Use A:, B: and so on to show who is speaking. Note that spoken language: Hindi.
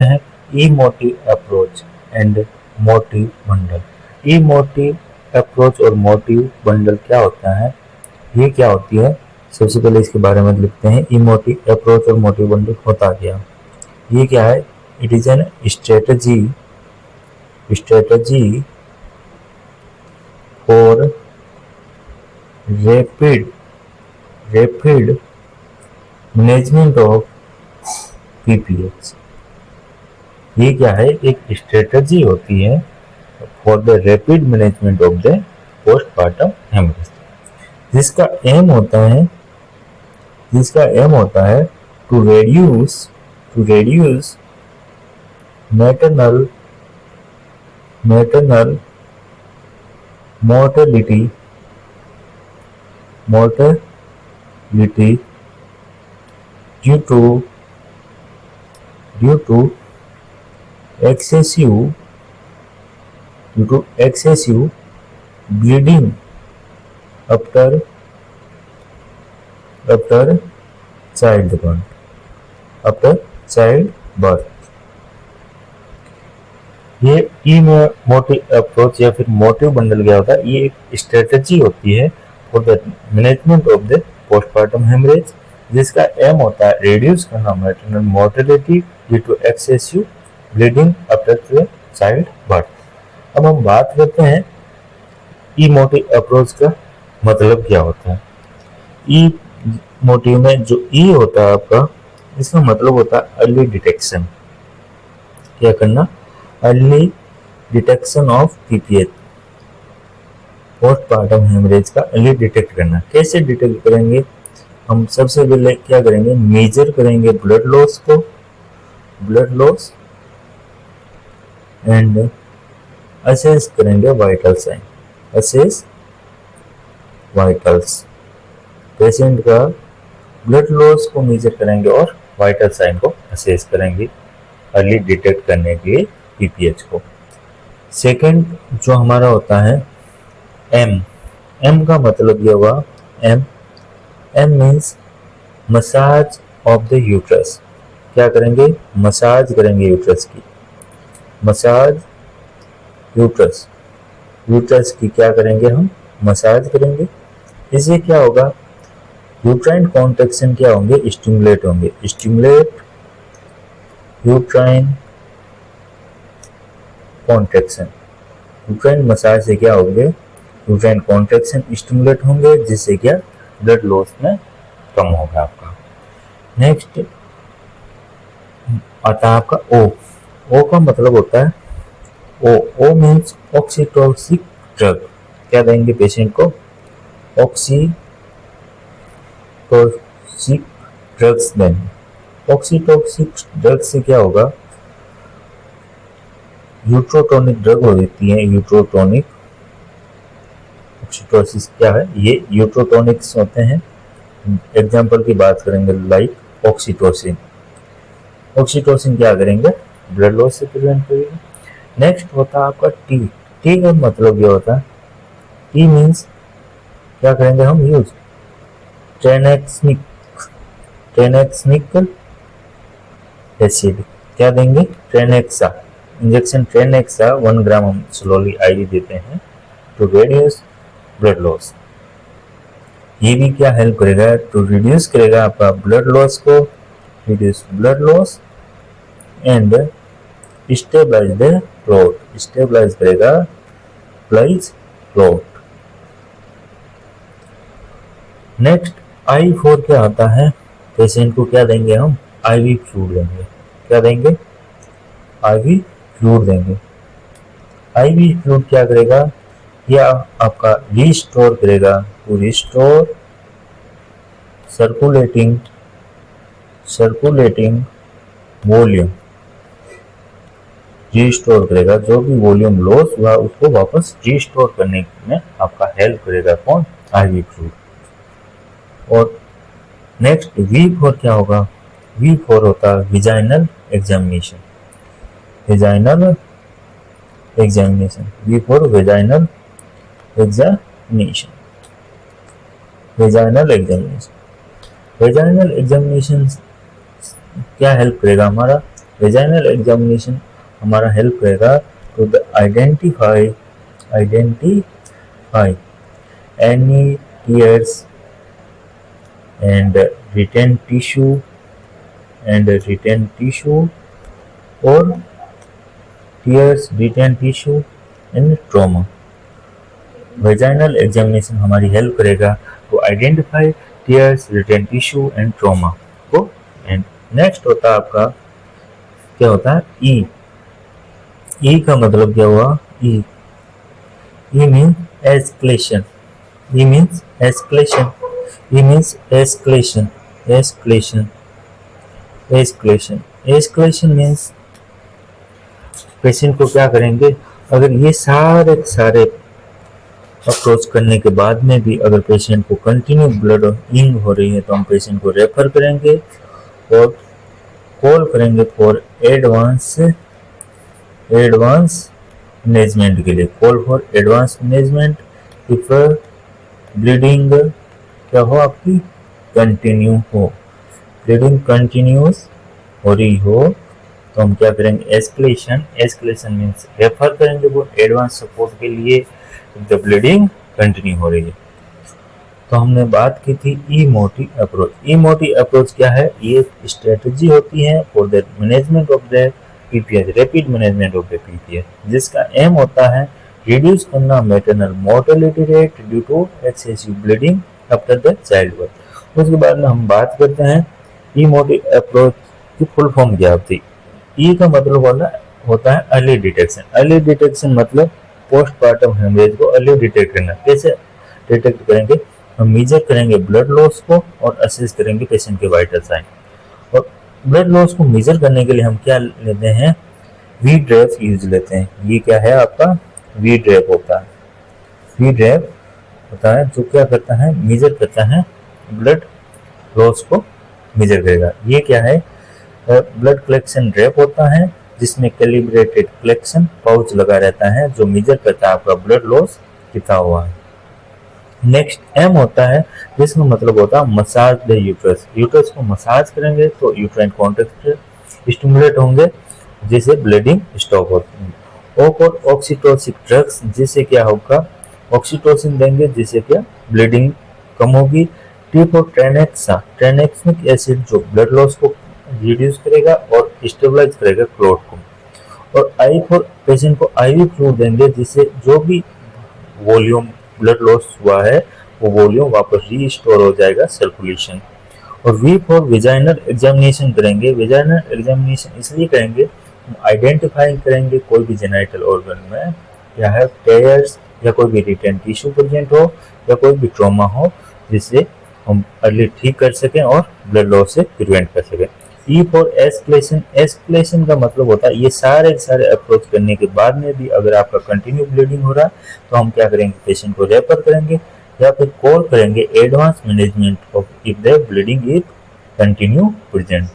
A: है emotive approach and motive bundle. Emotive approach और मोटिव बंडल क्या होता है, ये क्या होती है, सबसे पहले इसके बारे में लिखते हैं। इमोटिव अप्रोच और मोटिव बंडल होता क्या, ये क्या है? It is an strategy for rapid management of PPH. ये क्या है? एक स्ट्रेटजी होती है for the rapid management of the postmortem haemorrhage, जिसका एम होता है to reduce maternal mortality due to excessive bleeding after childbirth। ये मोटिव अप्रोच या फिर मोटिव बंडल क्या होता है? ये एक स्ट्रेटजी होती है for the management of the postmortem haemorrhage, जिसका एम होता है रिड्यूस करना maternal mortality due to excessive bleeding after child birth. अब हम बात करते हैं ई मोटिव अप्रोच का मतलब क्या होता है। ई मोटिव में जो ई होता है आपका, इसका मतलब होता है अर्ली डिटेक्शन। क्या करना? Early detection of PPH, postmortem haemorrhage का अर्ली डिटेक्ट करना। कैसे डिटेक्ट करेंगे? हम सबसे पहले क्या करेंगे, मेजर करेंगे ब्लड लॉस एंड असेस करेंगे वाइटल साइन। पेशेंट का ब्लड लॉस को मेजर करेंगे और वाइटल साइन को असेस करेंगे अर्ली डिटेक्ट करने के लिए पीपीएच को। सेकंड जो हमारा होता है एम का मतलब ये हुआ, M means massage of the uterus. क्या करेंगे? मसाज करेंगे यूट्रस की। मसाज यूट्रस की क्या करेंगे? हम मसाज करेंगे। इससे क्या होगा? यूट्राइन कॉन्ट्रैक्शन क्या होंगे? स्टिमुलेट होंगे। यूट्राइन कॉन्ट्रैक्शन, यूट्राइन मसाज से क्या होंगे? यूट्राइन कॉन्ट्रैक्शन स्टिमुलेट होंगे, जिससे क्या ब्लड लॉस में कम होगा आपका। नेक्स्ट आता है आपका ओ का मतलब होता है ओ मीन्स ऑक्सीटोसिक ड्रग। क्या देंगे पेशेंट को? ऑक्सीटोसिक ड्रग्स देंगे। ऑक्सीटोसिक ड्रग से क्या होगा? यूट्रोटोनिक ड्रग हो देती है। यूट्रोटोनिक, ऑक्सीटोसिस क्या है? ये यूट्रोटोनिक्स होते हैं। एग्जाम्पल की बात करेंगे लाइक ऑक्सीटोसिन क्या करेंगे? ब्लड लॉस से प्रिवेंट करेगा। नेक्स्ट होता है आपका टी का मतलब क्या होता है? टी मीन्स क्या करेंगे हम? Use tranexamic acid. क्या देंगे? ट्रेनेक्सा इंजेक्शन। ट्रेनेक्सा 1 ग्राम हम स्लोली आईवी देते हैं टू रिड्यूस ब्लड लॉस। ये भी क्या हेल्प करेगा? टू रिड्यूस करेगा आपका ब्लड लॉस को, reduce blood loss and stabilize the clot, stabilize करेगा क्लॉट। नेक्स्ट I4 क्या आता है? पेशेंट को क्या देंगे हम? आईवी फ्लूइड देंगे। क्या देंगे? आईवी फ्लूइड देंगे। आईवी फ्लूइड क्या करेगा? यह आपका रिस्टोर करेगा, to restore circulating volume. Restore करेगा, जो भी वॉल्यूम लॉस हुआ उसको वापस रिस्टोर करने में आपका हेल्प करेगा। कौन? IV fluid. और नेक्स्ट V4 क्या होगा? V4 होता है vaginal examination. V4 vaginal examination क्या हेल्प करेगा हमारा? वेजाइनल एग्जामिनेशन हमारा हेल्प करेगा to identify any tears and retained tissue or tears, retained tissue and trauma. Vaginal examination हमारी हेल्प करेगा to identify tears, retain tissue and trauma को। एंड नेक्स्ट होता है आपका, क्या होता है ई। ई का मतलब क्या हुआ? E means escalation. E means escalation. E means escalation. Escalation escalation escalation means patient को क्या करेंगे, अगर ये सारे अप्रोच करने के बाद में भी अगर पेशेंट को कंटिन्यू ब्लीडिंग हो रही है तो हम पेशेंट को रेफर करेंगे और कॉल करेंगे फॉर एडवांस मैनेजमेंट के लिए। Call for advance management if bleeding क्या हो आपकी कंटिन्यू हो, ब्लीडिंग कंटिन्यूस हो रही हो तो हम क्या करेंगे एस्केलेशन। एस्केलेशन मीन्स रेफर करेंगे वो एडवांस सपोर्ट के लिए जब ब्लीडिंग कंटिन्यू हो रही है। तो हमने बात की थी ई मोटी अप्रोच। ई मोटी अप्रोच क्या है? ये स्ट्रेटजी होती है for the management of the PPH, rapid management of the PPH, जिसका एम होता है रिड्यूस करना maternal mortality rate due to excessive bleeding after the child birth. उसके बाद में हम बात करते हैं ई मोटी अप्रोच की फुल फॉर्म क्या होती है। ई का मतलब होता है अर्ली डिटेक्शन। अर्ली डिटेक्शन मतलब पोस्टमार्टम हेमरेज को अर्ली डिटेक्ट करना। कैसे डिटेक्ट करेंगे? हम मेजर करेंगे ब्लड लॉस को और असेस करेंगे पेशेंट के वाइटल साइन। और ब्लड लॉस को मेजर करने के लिए हम क्या लेते हैं? वी ड्रैप यूज लेते हैं। ये क्या है आपका? वी ड्रैप होता है। वी ड्रैप होता है जो क्या करता है? मेजर करता है ब्लड लॉस को मेजर करेगा। ये क्या है? ब्लड कलेक्शन ड्रैप होता है जिसमें कैलिब्रेटेड कलेक्शन पाउच लगा रहता है जो मेजर करता है आपका ब्लड लॉस कितना हुआ है। नेक्स्ट एम होता है जिसका मतलब होता है मसाज द यूट्रस। यूट्रस को मसाज करेंगे तो यूट्राइन कॉन्ट्रैक्शन स्टिमुलेट होंगे जिससे ब्लीडिंग स्टॉप होती है। और ऑक्सीटोसिक ड्रग्स जिससे क्या होगा? ऑक्सीटोसिन देंगे जिससे क्या ब्लीडिंग कम होगी। टी फॉर ट्रेनेक्सिक एसिड जो ब्लड लॉस को रिड्यूस करेगा और स्टेबलाइज करेगा क्लॉट को। और आई फॉर पेशेंट को आईवी फ्लूइड देंगे जिससे जो भी वॉल्यूम ब्लड लॉस हुआ है वो वॉल्यूम वापस रीस्टोर हो जाएगा सर्कुलेशन। और वी फॉर वेजाइनल एग्जामिनेशन करेंगे। वेजाइनल एग्जामिनेशन इसलिए करेंगे आइडेंटिफाई करेंगे कोई भी जेनाइटल ऑर्गन में क्या है टेयर्स या कोई भी रिटेन टिश्यू प्रेजेंट हो या कोई भी ट्रॉमा हो जिससे हम अर्ली ठीक कर सकें और ब्लड लॉस से प्रिवेंट कर सकें। E for escalation. एस्केलेशन का मतलब होता है ये सारे अप्रोच करने के बाद में भी अगर आपका कंटिन्यू ब्लीडिंग हो रहा है तो हम क्या करेंगे? पेशेंट को रेफर करेंगे या फिर कॉल करेंगे advance management of if the bleeding is continue present.